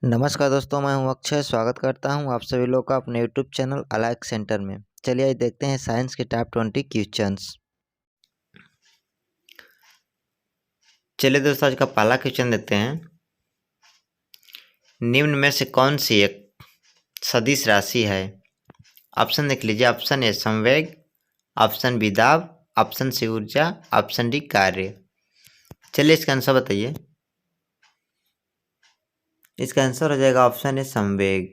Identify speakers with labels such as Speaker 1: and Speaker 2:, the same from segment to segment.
Speaker 1: नमस्कार दोस्तों, मैं हूं अक्षय। स्वागत करता हूं आप सभी लोग का अपने यूट्यूब चैनल अलाइक सेंटर में। चलिए आज देखते हैं साइंस के टॉप 20 क्वेश्चंस। चलिए दोस्तों, आज का पहला क्वेश्चन देखते हैं। निम्न में से कौन सी एक सदिश राशि है? ऑप्शन देख लीजिए। ऑप्शन ए संवेग, ऑप्शन बी दाब, ऑप्शन सी ऊर्जा, ऑप्शन डी कार्य। चलिए इसका आंसर बताइए। इसका आंसर हो जाएगा ऑप्शन ए संवेग।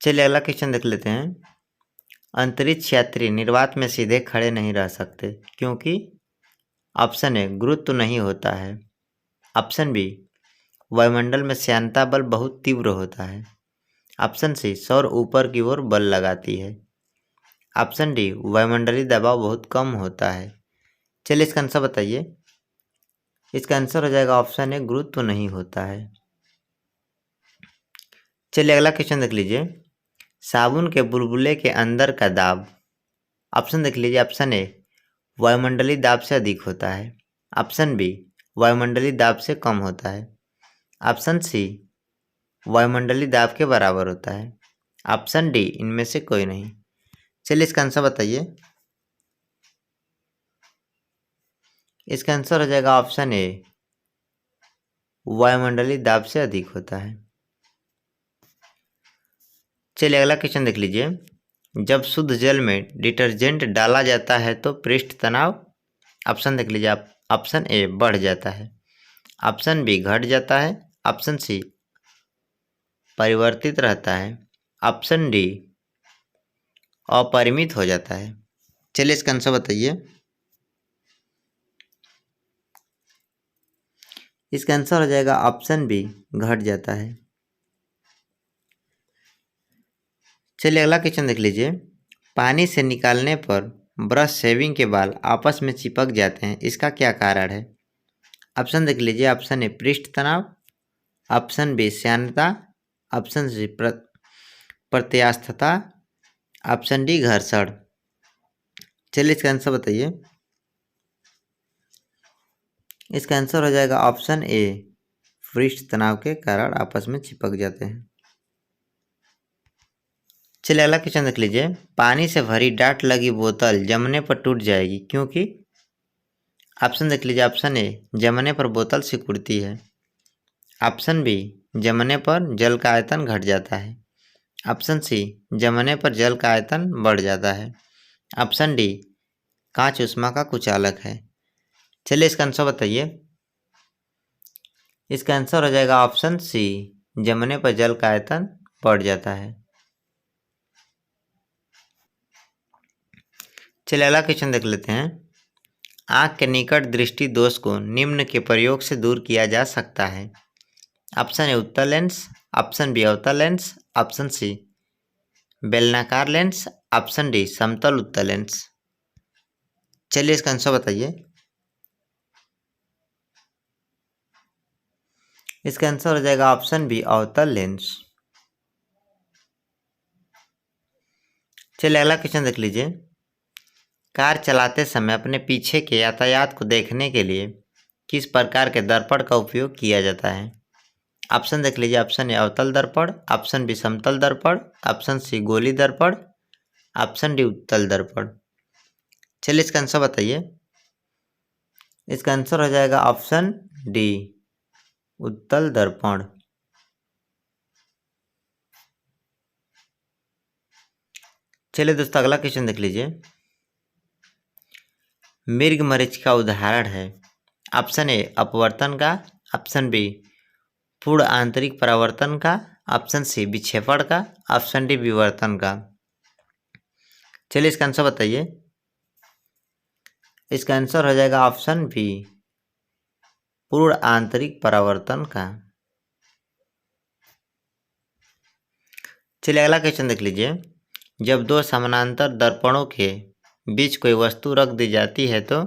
Speaker 1: चलिए अगला क्वेश्चन देख लेते हैं। अंतरिक्ष यात्री निर्वात में सीधे खड़े नहीं रह सकते क्योंकि ऑप्शन ए गुरुत्व नहीं होता है, ऑप्शन बी वायुमंडल में श्यानता बल बहुत तीव्र होता है, ऑप्शन सी सौर ऊपर की ओर बल लगाती है, ऑप्शन डी वायुमंडलीय दबाव बहुत कम होता है। चलिए इसका आंसर बताइए। इसका आंसर हो जाएगा ऑप्शन ए गुरुत्व नहीं होता है। चलिए अगला क्वेश्चन देख लीजिए। साबुन के बुलबुले के अंदर का दाब, ऑप्शन देख लीजिए। ऑप्शन ए वायुमंडलीय दाब से अधिक होता है, ऑप्शन बी वायुमंडलीय दाब से कम होता है, ऑप्शन सी वायुमंडलीय दाब के बराबर होता है, ऑप्शन डी इनमें से कोई नहीं। चलिए इसका आंसर बताइए। इसका आंसर हो जाएगा ऑप्शन ए वायुमंडलीय दाब से अधिक होता है। चलिए अगला क्वेश्चन देख लीजिए। जब शुद्ध जल में डिटर्जेंट डाला जाता है तो पृष्ठ तनाव, ऑप्शन देख लीजिए। आप ऑप्शन ए बढ़ जाता है, ऑप्शन बी घट जाता है, ऑप्शन सी परिवर्तित रहता है, ऑप्शन डी अपरिमित हो जाता है। चलिए इसका आंसर बताइए। इसका आंसर हो जाएगा ऑप्शन बी घट जाता है। चलिए अगला क्वेश्चन देख लीजिए। पानी से निकालने पर ब्रश शेविंग के बाल आपस में चिपक जाते हैं, इसका क्या कारण है? ऑप्शन देख लीजिए। ऑप्शन ए पृष्ठ तनाव, ऑप्शन बी श्यानता, ऑप्शन सी प्रत्यास्थता, ऑप्शन डी घर्षण। चलिए इसका आंसर बताइए। इसका आंसर हो जाएगा ऑप्शन ए पृष्ठ तनाव के कारण आपस में चिपक जाते हैं। चलिए अगला क्वेश्चन देख लीजिए। पानी से भरी डाट लगी बोतल जमने पर टूट जाएगी क्योंकि, ऑप्शन देख लीजिए। ऑप्शन ए जमने पर बोतल सिकुड़ती है, ऑप्शन बी जमने पर जल का आयतन घट जाता है, ऑप्शन सी जमने पर जल का आयतन बढ़ जाता है, ऑप्शन डी कांच ऊष्मा का कुचालक है। चलिए इसका आंसर बताइए। इसका आंसर हो जाएगा ऑप्शन सी जमने पर जल का आयतन बढ़ जाता है। चलिए अगला क्वेश्चन देख लेते हैं। आँख के निकट दृष्टि दोष को निम्न के प्रयोग से दूर किया जा सकता है। ऑप्शन ए उत्तल लेंस, ऑप्शन बी अवतल लेंस, ऑप्शन सी बेलनाकार लेंस, ऑप्शन डी समतल उत्तल लेंस। चलिए इसका आंसर बताइए। इसका आंसर हो जाएगा ऑप्शन बी अवतल लेंस। चलिए अगला क्वेश्चन देख लीजिए। कार चलाते समय अपने पीछे के यातायात को देखने के लिए किस प्रकार के दर्पण का उपयोग किया जाता है? ऑप्शन देख लीजिए। ऑप्शन ए अवतल दर्पण, ऑप्शन बी समतल दर्पण, ऑप्शन सी गोली दर्पण, ऑप्शन डी उत्तल दर्पण। चलिए इसका आंसर बताइए। इसका आंसर हो जाएगा ऑप्शन डी उत्तल दर्पण। चलिए दोस्तों अगला क्वेश्चन देख लीजिए। मृग मरीच का उदाहरण है। ऑप्शन ए अपवर्तन का, ऑप्शन बी पूर्ण आंतरिक परावर्तन का, ऑप्शन सी विक्षेपण का, ऑप्शन डी विवर्तन का। चलिए इसका आंसर बताइए। इसका आंसर हो जाएगा ऑप्शन बी पूर्ण आंतरिक परावर्तन का। चलिए अगला क्वेश्चन देख लीजिए। जब दो समानांतर दर्पणों के बीच कोई वस्तु रख दी जाती है तो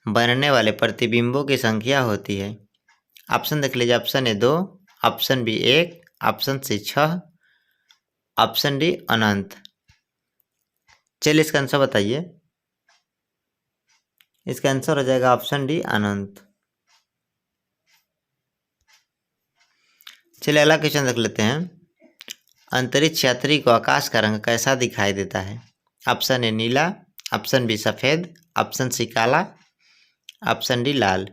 Speaker 1: बनने वाले प्रतिबिंबों की संख्या होती है। ऑप्शन देख लीजिए। Option A 2, option B 1, option C 6, option D अनंत। चलिए इसका आंसर बताइए। इसका आंसर हो जाएगा ऑप्शन डी अनंत। चलिए अगला क्वेश्चन देख लेते हैं। अंतरिक्ष यात्री को आकाश का रंग कैसा दिखाई देता है? ऑप्शन ए नीला, ऑप्शन बी सफ़ेद, ऑप्शन सी काला, ऑप्शन डी लाल।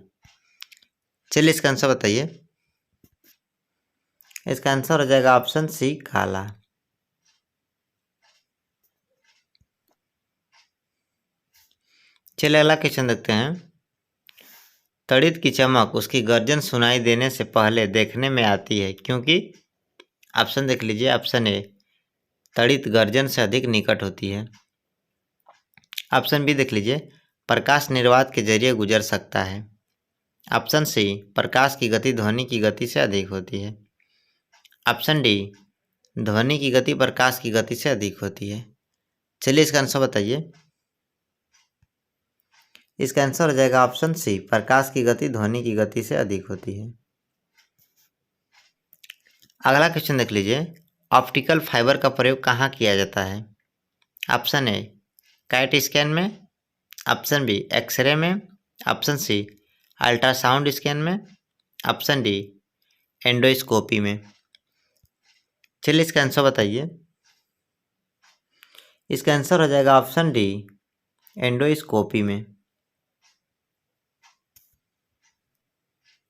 Speaker 1: चलिए इसका आंसर बताइए। इसका आंसर हो जाएगा ऑप्शन सी काला। चलिए अगला क्वेश्चन देखते हैं। तड़ित की चमक उसकी गर्जन सुनाई देने से पहले देखने में आती है क्योंकि ऑप्शन देख लीजिए। ऑप्शन ए तड़ित गर्जन से अधिक निकट होती है। ऑप्शन बी देख लीजिए, प्रकाश निर्वात के जरिए गुजर सकता है। ऑप्शन सी, प्रकाश की गति ध्वनि की गति से अधिक होती है। ऑप्शन डी, ध्वनि की गति प्रकाश की गति से अधिक होती है। चलिए इसका आंसर बताइए। इसका आंसर हो जाएगा ऑप्शन सी, प्रकाश की गति ध्वनि की गति से अधिक होती है। अगला क्वेश्चन देख लीजिए। ऑप्टिकल फाइबर का प्रयोग कहाँ किया जाता है? ऑप्शन ए कैट स्कैन में, ऑप्शन बी एक्सरे में, ऑप्शन सी अल्ट्रासाउंड स्कैन में, ऑप्शन डी एंडोस्कोपी में। चलिए इसका आंसर बताइए। इसका आंसर हो जाएगा ऑप्शन डी, एंडोस्कोपी में।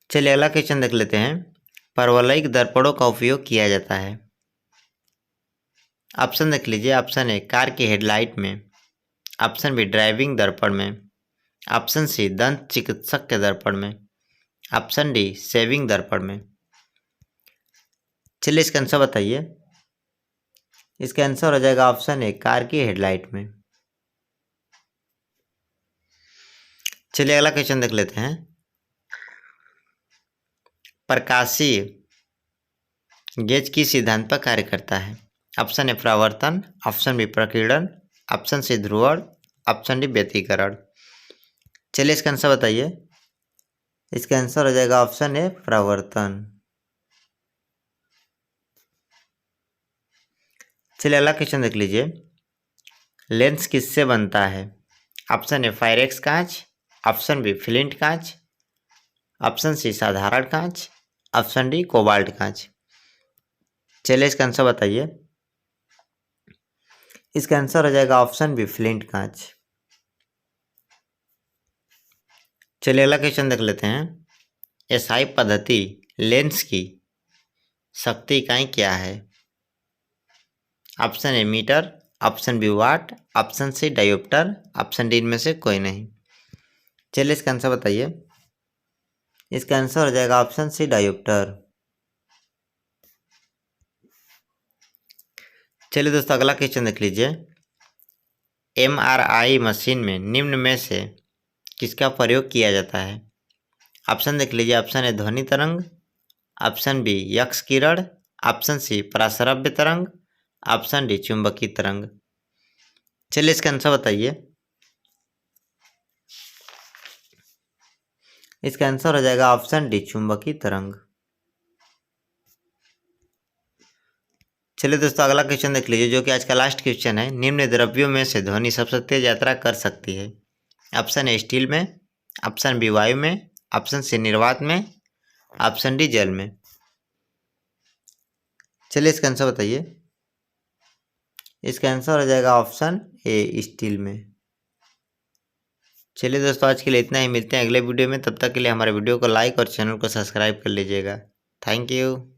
Speaker 1: चलिए अगला क्वेश्चन देख लेते हैं। परवलयिक दर्पणों का उपयोग किया जाता है। ऑप्शन देख लीजिए। ऑप्शन ए कार की हेडलाइट में, ऑप्शन बी ड्राइविंग दर्पण में, ऑप्शन सी दंत चिकित्सक के दर्पण में, ऑप्शन डी शेविंग दर्पण में। चलिए इसका आंसर बताइए। इसका आंसर हो जाएगा ऑप्शन ए कार की हेडलाइट में। चलिए अगला क्वेश्चन देख लेते हैं। प्रकाशीय गेज किस सिद्धांत पर कार्य करता है? ऑप्शन ए परावर्तन, ऑप्शन बी प्रकीर्णन, ऑप्शन सी ध्रुवण, ऑप्शन डी व्यतिकरण। चलिए इसका आंसर बताइए। इसका आंसर हो जाएगा ऑप्शन ए परावर्तन। चलिए अगला क्वेश्चन देख लीजिए। लेंस किससे बनता है? ऑप्शन ए फायरेक्स कांच, ऑप्शन बी फ्लिंट कांच, ऑप्शन सी साधारण कांच, ऑप्शन डी कोबाल्ट कांच। चलिए इसका आंसर बताइए। इसका आंसर हो जाएगा ऑप्शन बी फ्लिंट कांच। चलिए अगला क्वेश्चन देख लेते हैं। एसआई पद्धति लेंस की शक्ति इकाई क्या है? Option A metre, option B watt, option C dioptre, option D इनमें से कोई नहीं। चलिए इसका आंसर बताइए। इसका आंसर हो जाएगा ऑप्शन सी डायोप्टर। चलिए दोस्तों अगला क्वेश्चन देख लीजिए। एमआरआई मशीन में निम्न में से किसका प्रयोग किया जाता है? ऑप्शन देख लीजिए। ऑप्शन ए ध्वनि तरंग, ऑप्शन बी यक्स किरण, ऑप्शन सी पराश्रव्य तरंग, ऑप्शन डी चुंबकीय तरंग। चलिए इसका आंसर बताइए। इसका आंसर हो जाएगा ऑप्शन डी चुंबकीय तरंग। चलिए दोस्तों अगला क्वेश्चन देख लीजिए, जो कि आज का लास्ट क्वेश्चन है। निम्न द्रव्यों में से ध्वनि सबसे तेज यात्रा कर सकती है? ऑप्शन ए स्टील में, ऑप्शन बी वायु में, ऑप्शन सी निर्वात में, ऑप्शन डी जल में। चलिए इसका आंसर बताइए। इसका आंसर हो जाएगा ऑप्शन ए स्टील में। चलिए दोस्तों आज के लिए इतना ही। मिलते हैं अगले वीडियो में। तब तक के लिए हमारे वीडियो को लाइक और चैनल को सब्सक्राइब कर लीजिएगा। Thank you.